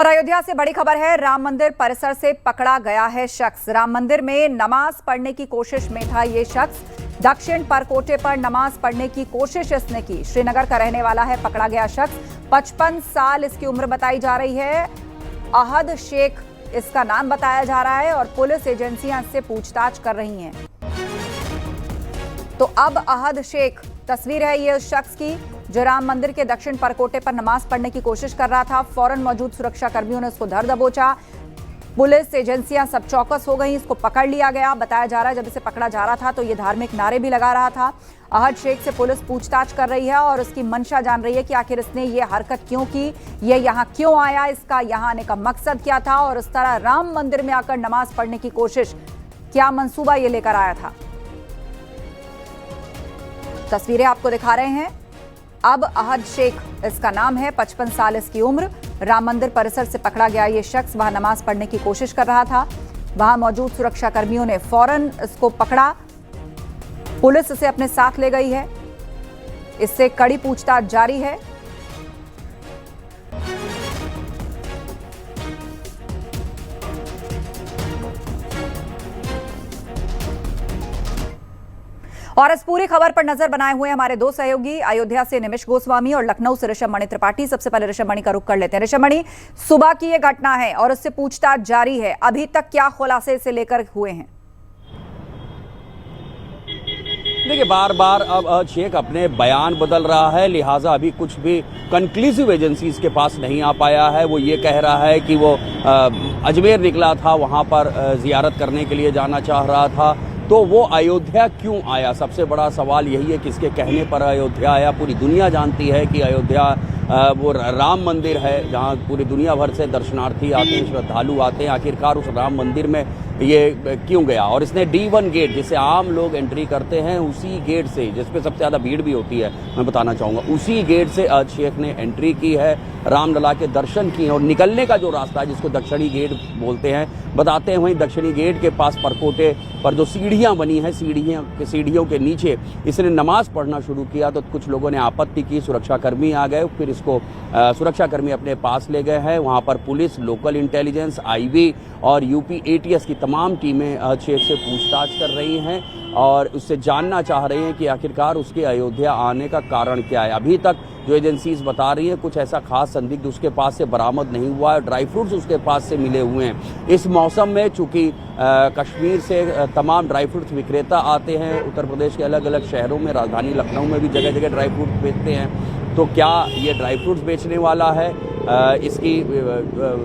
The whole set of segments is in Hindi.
और अयोध्या से बड़ी खबर है। राम मंदिर परिसर से पकड़ा गया है शख्स। राम मंदिर में नमाज पढ़ने की कोशिश में था ये शख्स। दक्षिण परकोटे पर नमाज पढ़ने की कोशिश इसने की। श्रीनगर का रहने वाला है पकड़ा गया शख्स। 55 साल इसकी उम्र बताई जा रही है। अहद शेख इसका नाम बताया जा रहा है और पुलिस एजेंसियां इससे पूछताछ कर रही हैं। तो अब अहद शेख, तस्वीर है ये उस शख्स की जो राम मंदिर के दक्षिण परकोटे पर नमाज पढ़ने की कोशिश कर रहा था। फौरन मौजूद सुरक्षा कर्मियों ने उसको धर दबोचा। पुलिस एजेंसियां सब चौकस हो गई। इसको पकड़ लिया गया। बताया जा रहा है जब इसे पकड़ा जा रहा था तो ये धार्मिक नारे भी लगा रहा था। अहद शेख से पुलिस पूछताछ कर रही है और उसकी मंशा जान रही है कि आखिर इसने ये हरकत क्यों की, ये यहाँ क्यों आया, इसका यहाँ आने का मकसद क्या था और इस तरह राम मंदिर में आकर नमाज पढ़ने की कोशिश, क्या मंसूबा ये लेकर आया था। तस्वीरें आपको दिखा रहे हैं। अब अहद शेख इसका नाम है, 55 साल इसकी उम्र। राम मंदिर परिसर से पकड़ा गया ये शख्स वहां नमाज पढ़ने की कोशिश कर रहा था। वहां मौजूद सुरक्षा कर्मियों ने फौरन इसको पकड़ा। पुलिस इसे अपने साथ ले गई है। इससे कड़ी पूछताछ जारी है। और इस पूरी खबर पर नजर बनाए हुए हमारे दो सहयोगी, अयोध्या से निमिष गोस्वामी और लखनऊ से ऋषभ मणि त्रिपाठी। सबसे पहले ऋषभ मणि का रुख कर लेते हैं। ऋषभ मणि, सुबह की यह घटना है और उससे पूछताछ जारी है। अभी तक क्या खुलासे इसे लेकर हुए हैं? देखिए, बार बार अब शेख अपने बयान बदल रहा है, लिहाजा अभी कुछ भी कंक्लूसिव एजेंसीज के पास नहीं आ पाया है। वो ये कह रहा है कि वो अजमेर निकला था, वहाँ पर जियारत करने के लिए जाना चाह रहा था। तो वो अयोध्या क्यों आया? सबसे बड़ा सवाल यही है, किसके कहने पर अयोध्या आया। पूरी दुनिया जानती है कि अयोध्या वो राम मंदिर है जहाँ पूरी दुनिया भर से दर्शनार्थी आते हैं, श्रद्धालु आते हैं। आखिरकार उस राम मंदिर में ये क्यों गया? और इसने D1 गेट, जिसे आम लोग एंट्री करते हैं, उसी गेट से, जिस पे सबसे ज़्यादा भीड़ भी होती है, मैं बताना चाहूँगा, उसी गेट से अहद शेख ने एंट्री की है, रामलला के दर्शन किए और निकलने का जो रास्ता है, जिसको दक्षिणी गेट बोलते हैं, बताते हैं, वहीं दक्षिणी गेट के पास परकोटे पर जो सीढ़ियाँ बनी हैं, सीढ़ियों के नीचे इसने नमाज पढ़ना शुरू किया। तो कुछ लोगों ने आपत्ति की, सुरक्षाकर्मी आ गए, फिर इसको सुरक्षाकर्मी अपने पास ले गए हैं। वहाँ पर पुलिस, लोकल इंटेलिजेंस, IB और UP ATS की तमाम टीमें अहद शेख से पूछताछ कर रही हैं और उससे जानना चाह रही हैं कि आखिरकार उसके अयोध्या आने का कारण क्या है। अभी तक जो एजेंसीज बता रही हैं, कुछ ऐसा खास संदिग्ध उसके पास से बरामद नहीं हुआ है। ड्राई फ्रूट्स उसके पास से मिले हुए हैं। इस मौसम में चूंकि कश्मीर से तमाम ड्राई फ्रूट्स विक्रेता आते हैं, उत्तर प्रदेश के अलग अलग शहरों में, राजधानी लखनऊ में भी जगह जगह ड्राई फ्रूट्स बेचते हैं। तो क्या ये ड्राई फ्रूट्स बेचने वाला है? इसकी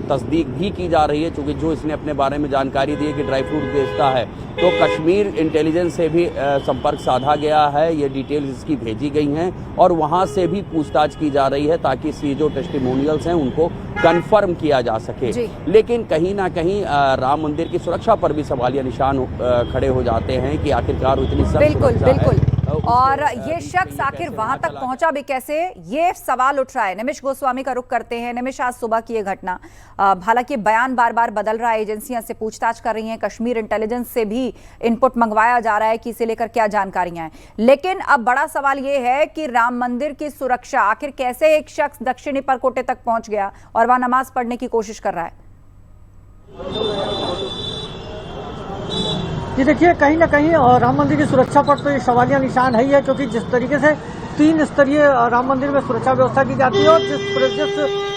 तस्दीक भी की जा रही है, क्योंकि जो इसने अपने बारे में जानकारी दी है कि ड्राई फ्रूट बेचता है। तो कश्मीर इंटेलिजेंस से भी संपर्क साधा गया है, ये डिटेल्स इसकी भेजी गई हैं और वहाँ से भी पूछताछ की जा रही है ताकि इसकी जो टेस्टिमोनियल्स हैं उनको कंफर्म किया जा सके। लेकिन कहीं ना कहीं राम मंदिर की सुरक्षा पर भी सवालिया निशान खड़े हो जाते हैं कि आखिरकार इतनी सख्त सुरक्षा है और ये शख्स आखिर वहां तक पहुंचा भी कैसे, ये सवाल उठ रहा है। निमिष गोस्वामी का रुख करते हैं। निमिष, आज सुबह की ये घटना, हालांकि बयान बार बार बदल रहा है, एजेंसियां से पूछताछ कर रही हैं, कश्मीर इंटेलिजेंस से भी इनपुट मंगवाया जा रहा है कि इसे लेकर क्या जानकारियां हैं। लेकिन अब बड़ा सवाल ये है कि राम मंदिर की सुरक्षा, आखिर कैसे एक शख्स दक्षिणी परकोटे तक पहुंच गया और वहां नमाज पढ़ने की कोशिश कर रहा है? ये देखिए, कहीं ना कहीं राम मंदिर की सुरक्षा पर तो ये सवालिया निशान है ही है, क्योंकि जिस तरीके से 3 स्तरीय राम मंदिर में सुरक्षा व्यवस्था की जाती है और जिस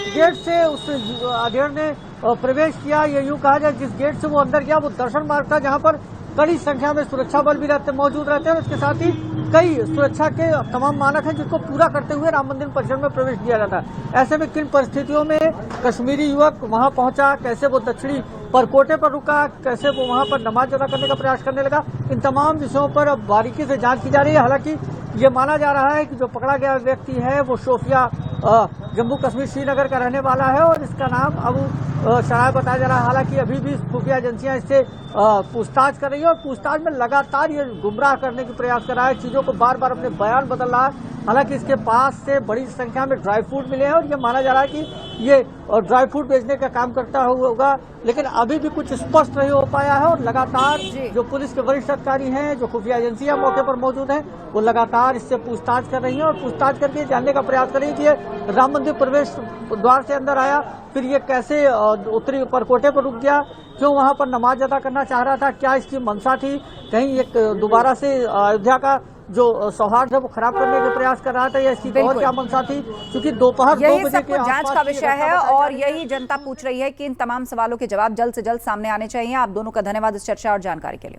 गेट से उस अधेड़ ने प्रवेश किया, ये यूँ कहा जाए जिस गेट से वो अंदर गया, वो दर्शन मार्ग था जहाँ पर कड़ी संख्या में सुरक्षा बल भी मौजूद रहते हैं और इसके साथ ही कई सुरक्षा के तमाम मानक हैं जिनको पूरा करते हुए राम मंदिर परिसर में प्रवेश दिया जाता है। ऐसे में किन परिस्थितियों में कश्मीरी युवक वहां पहुंचा, कैसे वो दक्षिणी परकोटे पर रुका, कैसे वो वहां पर नमाज अदा करने का प्रयास करने लगा, इन तमाम विषयों पर अब बारीकी से जांच की जा रही है। हालांकि ये माना जा रहा है कि जो पकड़ा गया व्यक्ति है वो शोपिया जम्मू कश्मीर श्रीनगर का रहने वाला है और इसका नाम अबू शराय बताया जा रहा है। हालांकि अभी भी खुफिया एजेंसियां इससे पूछताछ कर रही है और पूछताछ में लगातार ये गुमराह करने की प्रयास कर रहा है, चीजों को बार बार अपने बयान बदल रहा है। हालांकि इसके पास से बड़ी संख्या में ड्राई फ्रूट मिले हैं और ये माना जा रहा है कि ये ड्राई फ्रूट बेचने का काम करता होगा, लेकिन अभी भी कुछ स्पष्ट नहीं हो पाया है। और लगातार जो पुलिस के वरिष्ठ अधिकारी हैं, जो खुफिया एजेंसियां मौके पर मौजूद हैं, वो लगातार इससे पूछताछ कर रही हैं और पूछताछ करके जानने का प्रयास कर रही है कि ये राम मंदिर प्रवेश द्वार से अंदर आया, फिर ये कैसे उत्तरी परकोटे पर रुक गया, क्यों वहां पर नमाज अदा करना चाह रहा था, क्या इसकी मंशा थी, कहीं एक दोबारा से अयोध्या का जो सौहार्द है वो खराब करने के प्रयास कर रहा था, या इसकी और क्या मंशा थी, क्योंकि दोपहर 2 यही बजे सब के कुछ जांच आसपास का की विषय घटना है बताई और जा रही है। यही जनता पूछ रही है कि इन तमाम सवालों के जवाब जल्द से जल्द सामने आने चाहिए। आप दोनों का धन्यवाद इस चर्चा और जानकारी के लिए।